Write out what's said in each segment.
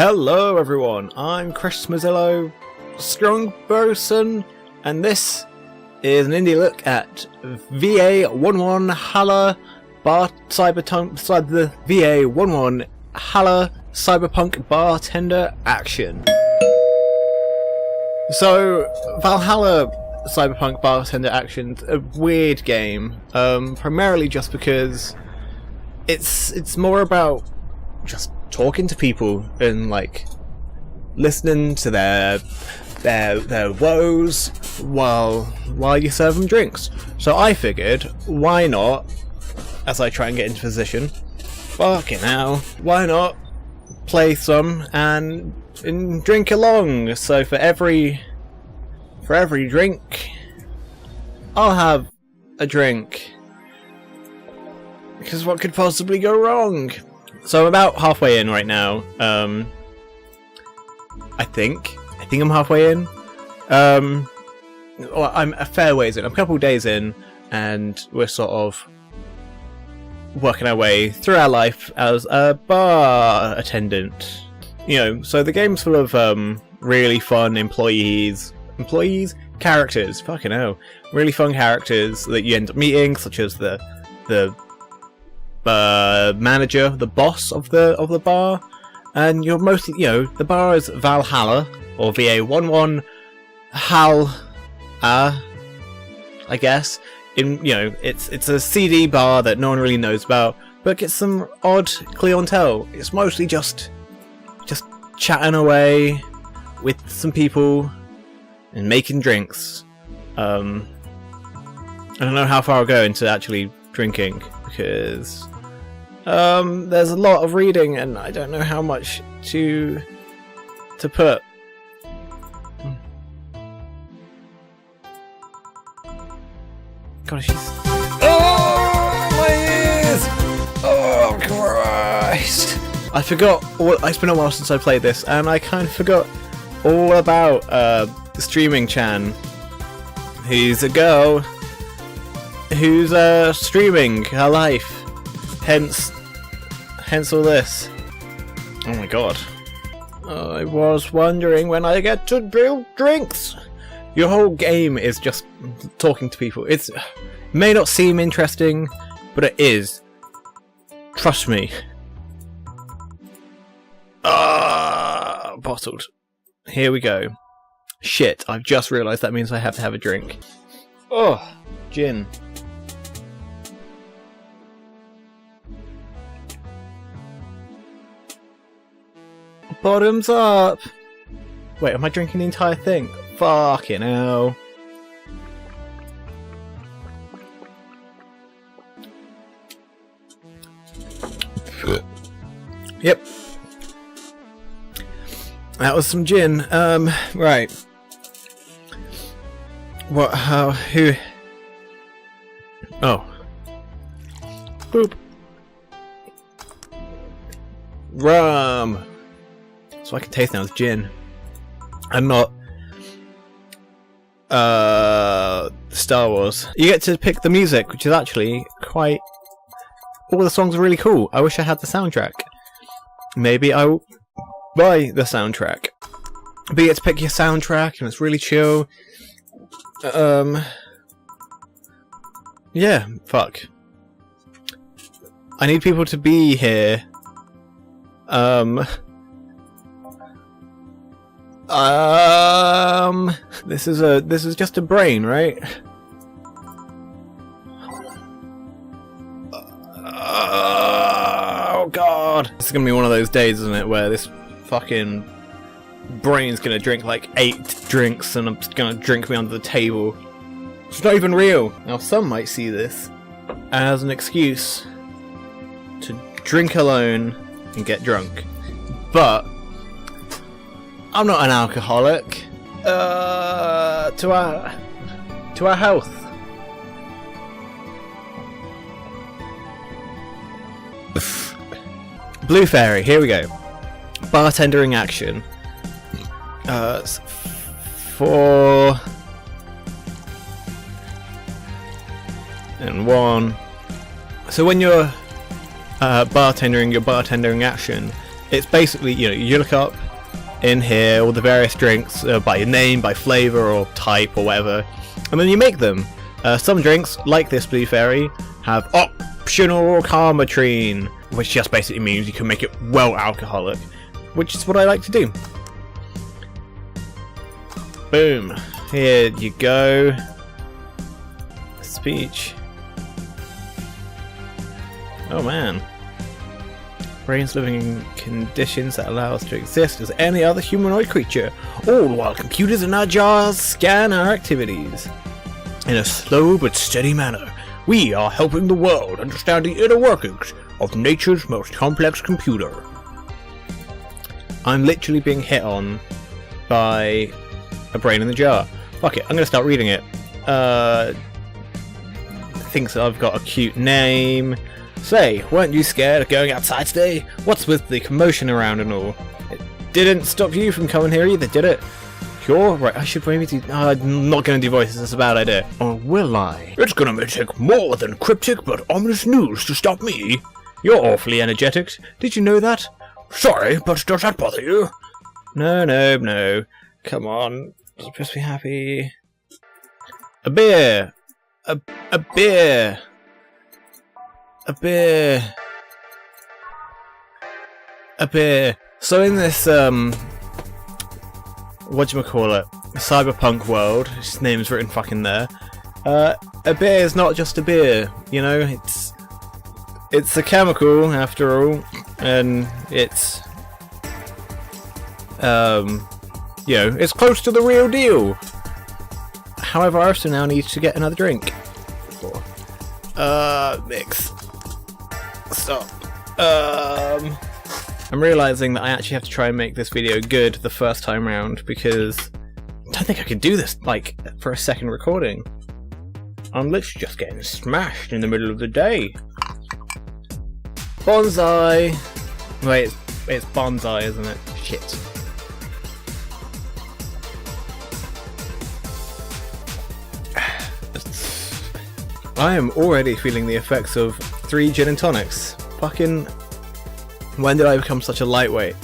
Hello everyone, I'm Chris Mozillo, strong person, and this is an indie look at Va-11 Hala the Va-11 Hala Cyberpunk Bartender Action. So, Valhalla Cyberpunk Bartender Action's a weird game, primarily just because it's more about just talking to people and like listening to their woes while you serve them drinks. So I figured, why not, as I try and get into position, fucking hell, why not play some and drink along? So for every drink, I'll have a drink. Because what could possibly go wrong? So I'm about halfway in right now. I think I'm halfway in. Well, I'm a fair ways in. I'm a couple of days in, and we're sort of working our way through our life as a bar attendant. You know, so the game's full of really fun characters. Fucking hell, really fun characters that you end up meeting, such as the manager, the boss of the bar, and you're mostly, you know, the bar is Valhalla or Va-11 Hal, I guess. In, you know, it's a CD bar that no one really knows about, but gets some odd clientele. It's mostly just chatting away with some people and making drinks. I don't know how far I'll go into actually drinking, because there's a lot of reading and I don't know how much to put. God, she's... Oh, my ears! Oh, Christ! I forgot it's been a while since I played this, and I kind of forgot all about the streaming Chan. Who's a girl who's streaming her life. Hence all this. Oh my god. I was wondering when I get to build drinks. Your whole game is just talking to people. It may not seem interesting, but it is. Trust me. Bottled. Here we go. Shit, I've just realised that means I have to have a drink. Oh, gin. Bottoms up! Wait, am I drinking the entire thing? Fucking hell. Yep. That was some gin. Right. What, how, who? Oh. Boop. Rum! So I can taste now it's gin. And not Star Wars. You get to pick the music, which is actually quite... All the songs are really cool. I wish I had the soundtrack. Maybe I'll buy the soundtrack. But you get to pick your soundtrack and it's really chill. Yeah, fuck. I need people to be here. This is just a brain, right? Oh god. This is gonna be one of those days, isn't it, where this fucking brain's gonna drink like 8 drinks and I'm just gonna drink me under the table. It's not even real. Now some might see this as an excuse to drink alone and get drunk. But I'm not an alcoholic. To our health. Blue Fairy, here we go. Bartending action. 4 and 1. So when you're bartending your bartending action, it's basically, you know, you look up in here all the various drinks by your name, by flavour or type or whatever, and then you make them. Some drinks, like this Blue Fairy, have optional karmatrine, which just basically means you can make it well alcoholic, which is what I like to do. Boom. Here you go. Speech. Oh man. Brains living in conditions that allow us to exist as any other humanoid creature, all while computers in our jars scan our activities. In a slow but steady manner, we are helping the world understand the inner workings of nature's most complex computer. I'm literally being hit on by a brain in the jar. Fuck it, I'm gonna start reading it. Thinks I've got a cute name. Say, weren't you scared of going outside today? What's with the commotion around and all? It didn't stop you from coming here either, did it? Sure? Right, I should maybe do... I'm not going to do voices, that's a bad idea. Or will I? It's gonna take more than cryptic but ominous news to stop me. You're awfully energetic. Did you know that? Sorry, but does that bother you? No. Come on. Just be happy. A beer! A beer! A beer. A beer. So in this, whatchamacallit, cyberpunk world, his name's written fucking there, a beer is not just a beer, you know, it's a chemical, after all, and it's, you know, it's close to the real deal. However, I also now need to get another drink. Mix. Stop. I'm realising that I actually have to try and make this video good the first time round, because I don't think I could do this, like, for a second recording. I'm literally just getting smashed in the middle of the day. Banzai! Wait, it's Banzai, isn't it? Shit. I am already feeling the effects of 3 gin and tonics. Fucking... when did I become such a lightweight?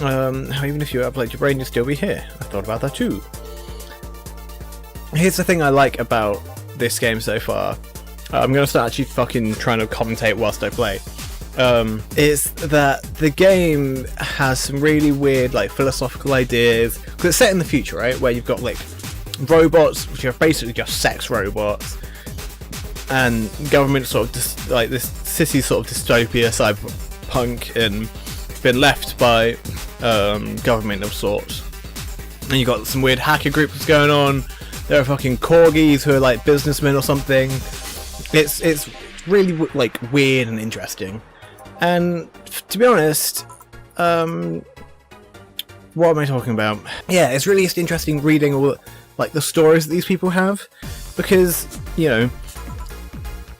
Even if you upload your brain, you'd still be here. I thought about that too. Here's the thing I like about this game so far. I'm gonna start actually fucking trying to commentate whilst I play. Is that the game has some really weird, like, philosophical ideas. Because it's set in the future, right? Where you've got, like, robots, which are basically just sex robots. And government sort of just like this sissy sort of dystopia, cyberpunk, and been left by government of sorts. And you got some weird hacker groups going on. There are fucking corgis who are like businessmen or something. It's really like weird and interesting. And to be honest, what am I talking about? Yeah, it's really just interesting reading all like the stories that these people have, because, you know,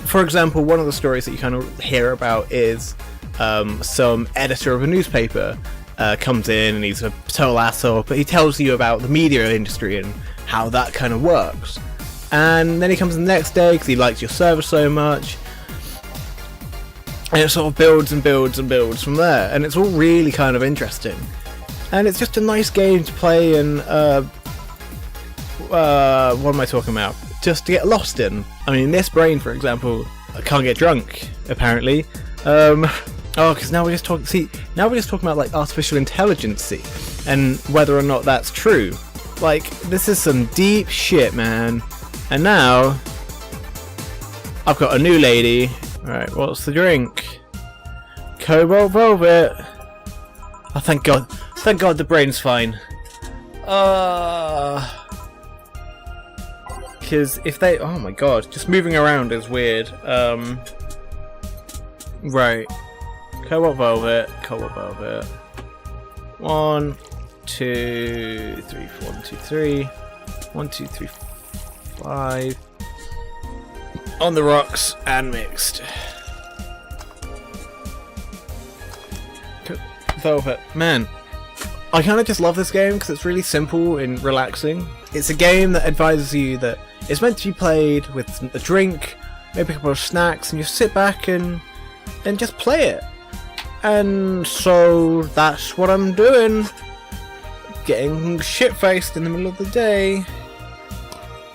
for example, one of the stories that you kind of hear about is some editor of a newspaper comes in and he's a total asshole, but he tells you about the media industry and how that kind of works. And then he comes the next day because he likes your service so much, and it sort of builds and builds and builds from there, and it's all really kind of interesting. And it's just a nice game to play, and what am I talking about? Just to get lost in. I mean, this brain, for example, I can't get drunk, apparently. Because now we're just talking. See, now we're just talking about like artificial intelligence, and whether or not that's true. Like, this is some deep shit, man. And now I've got a new lady. All right, what's the drink? Cobalt Velvet. Oh, thank God! Thank God the brain's fine. Because if they... oh my god, just moving around is weird. Right. Cobalt Velvet. 1, 2, 3, 4, 1, 2, 3. 1, 2, 3, 5. On the rocks and mixed. Velvet. Man, I kind of just love this game because it's really simple and relaxing. It's a game that advises you that it's meant to be played with a drink, maybe a couple of snacks, and you sit back and just play it. And so that's what I'm doing. Getting shit-faced in the middle of the day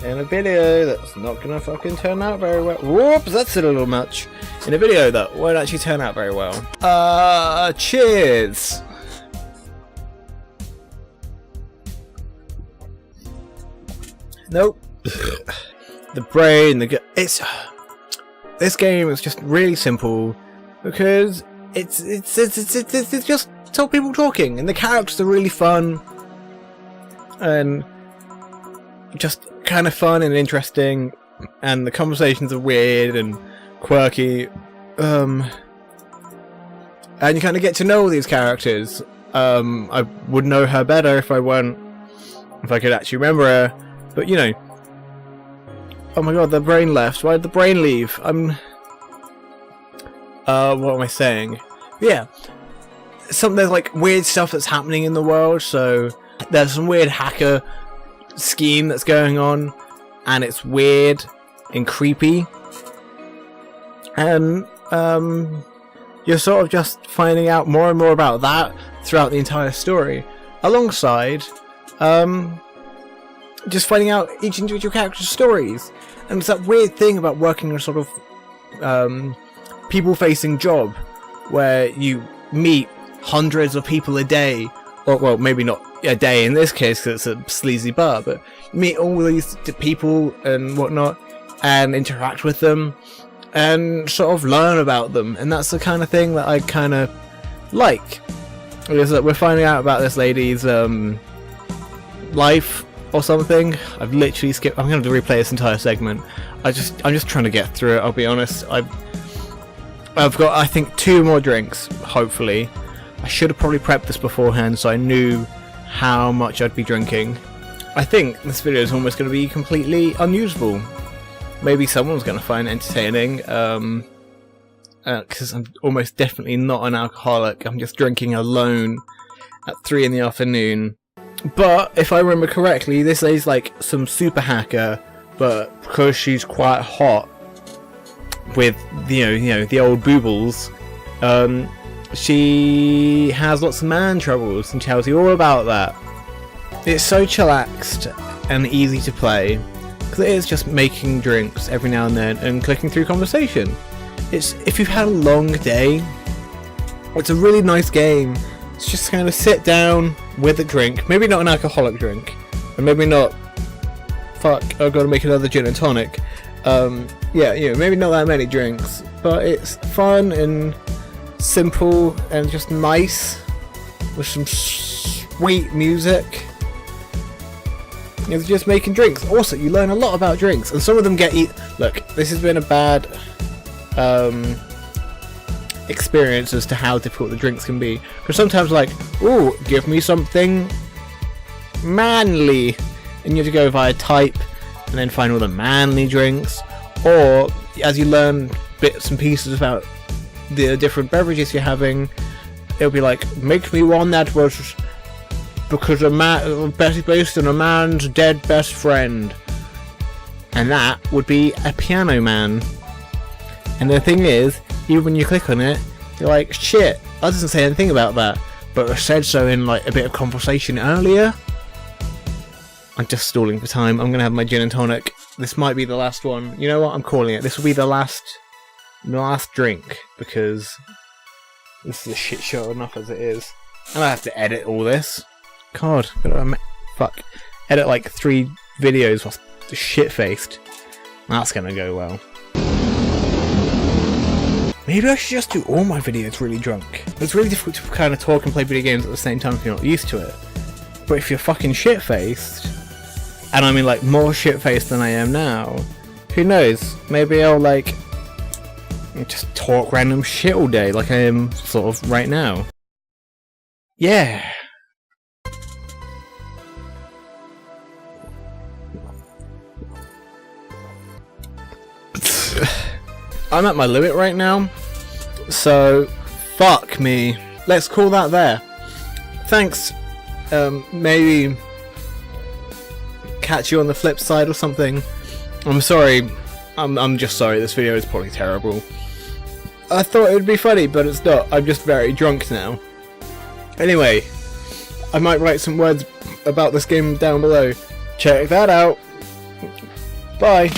in a video that's not gonna fucking turn out very well. Whoops, that's a little much. In a video that won't actually turn out very well. Cheers! Nope. The brain, this game is just really simple because it's just people talking, and the characters are really fun and just kind of fun and interesting, and the conversations are weird and quirky, and you kind of get to know these characters. I would know her better if I could actually remember her, but you know. Oh my god, the brain left. Why did the brain leave? What am I saying? Yeah. There's like weird stuff that's happening in the world, so there's some weird hacker scheme that's going on, and it's weird and creepy. And you're sort of just finding out more and more about that throughout the entire story. Alongside just finding out each individual character's stories. And it's that weird thing about working in a sort of people-facing job where you meet hundreds of people a day, or well, maybe not a day in this case because it's a sleazy bar, but you meet all these people and whatnot and interact with them and sort of learn about them, and that's the kind of thing that I kind of like. Because we're finding out about this lady's life or something. I've literally skipped. I'm going to replay this entire segment. I'm just trying to get through it. I'll be honest. I've got, I think, 2 more drinks. Hopefully, I should have probably prepped this beforehand so I knew how much I'd be drinking. I think this video is almost going to be completely unusable. Maybe someone's going to find it entertaining. Because I'm almost definitely not an alcoholic. I'm just drinking alone at 3 in the afternoon. But if I remember correctly, this lady's like some super hacker, but because she's quite hot with you know the old boobles, she has lots of man troubles and tells you all about that. It's so chillaxed and easy to play because it is just making drinks every now and then and clicking through conversation. It's if you've had a long day, it's a really nice game. It's just kind of sit down with a drink, maybe not an alcoholic drink, and maybe not. Fuck, I've got to make another gin and tonic. Yeah, you know, maybe not that many drinks, but it's fun and simple and just nice with some sweet music. It's just making drinks. Also, you learn a lot about drinks, and some of them get Look, this has been a bad experience as to how difficult the drinks can be, because sometimes like, ooh, give me something manly, and you have to go via type and then find all the manly drinks, or as you learn bits and pieces about the different beverages you're having, it'll be like, make me one that was because a man based on a man's dead best friend, and that would be a piano man. And the thing is, even when you click on it, you're like, shit, I doesn't say anything about that, but I said so in like a bit of conversation earlier. I'm just stalling for time. I'm gonna have my gin and tonic. This might be the last one. You know what? I'm calling it. This will be the last drink, because this is a shit show enough as it is. And I have to edit all this. God, fuck. Edit like 3 videos whilst shit-faced. That's gonna go well. Maybe I should just do all my videos really drunk. It's really difficult to kind of talk and play video games at the same time if you're not used to it. But if you're fucking shit-faced, and I mean like more shit-faced than I am now, who knows? Maybe I'll like just talk random shit all day like I am sort of right now. Yeah. I'm at my limit right now, so fuck me. Let's call that there. Thanks. Maybe catch you on the flip side or something. I'm sorry. I'm just sorry. This video is probably terrible. I thought it would be funny, but it's not. I'm just very drunk now. Anyway, I might write some words about this game down below. Check that out. Bye.